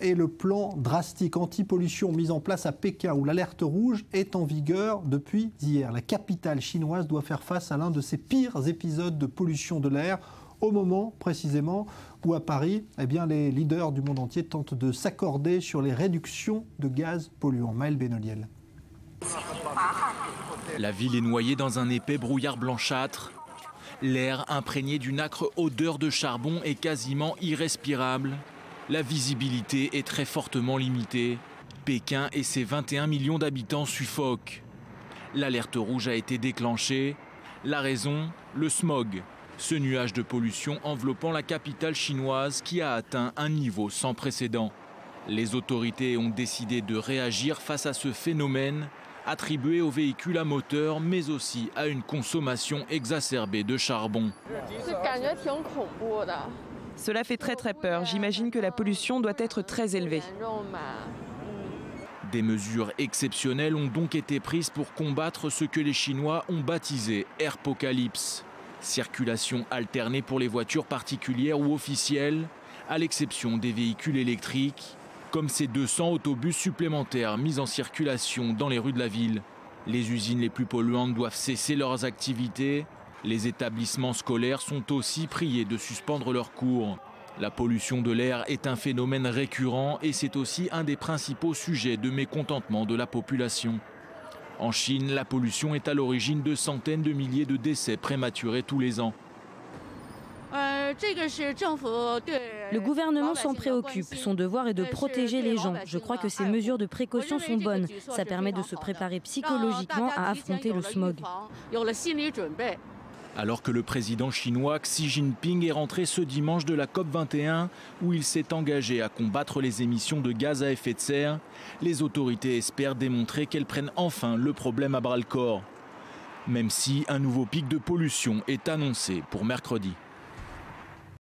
Et le plan drastique anti-pollution mis en place à Pékin, où l'alerte rouge est en vigueur depuis hier. La capitale chinoise doit faire face à l'un de ses pires épisodes de pollution de l'air, au moment précisément où à Paris, les leaders du monde entier tentent de s'accorder sur les réductions de gaz polluants. Maël Benoliel. La ville est noyée dans un épais brouillard blanchâtre. L'air imprégné d'une âcre odeur de charbon est quasiment irrespirable. La visibilité est très fortement limitée. Pékin et ses 21 millions d'habitants suffoquent. L'alerte rouge a été déclenchée. La raison, le smog. Ce nuage de pollution enveloppant la capitale chinoise qui a atteint un niveau sans précédent. Les autorités ont décidé de réagir face à ce phénomène, attribué aux véhicules à moteur, mais aussi à une consommation exacerbée de charbon. Cela fait très peur. J'imagine que la pollution doit être très élevée. Des mesures exceptionnelles ont donc été prises pour combattre ce que les Chinois ont baptisé Airpocalypse. Circulation alternée pour les voitures particulières ou officielles, à l'exception des véhicules électriques, comme ces 200 autobus supplémentaires mis en circulation dans les rues de la ville. Les usines les plus polluantes doivent cesser leurs activités. Les établissements scolaires sont aussi priés de suspendre leurs cours. La pollution de l'air est un phénomène récurrent et c'est aussi un des principaux sujets de mécontentement de la population. En Chine, la pollution est à l'origine de centaines de milliers de décès prématurés tous les ans. Le gouvernement s'en préoccupe. Son devoir est de protéger les gens. Je crois que ces mesures de précaution sont bonnes. Ça permet de se préparer psychologiquement à affronter le smog. Alors que le président chinois Xi Jinping est rentré ce dimanche de la COP21, où il s'est engagé à combattre les émissions de gaz à effet de serre, les autorités espèrent démontrer qu'elles prennent enfin le problème à bras-le-corps. Même si un nouveau pic de pollution est annoncé pour mercredi.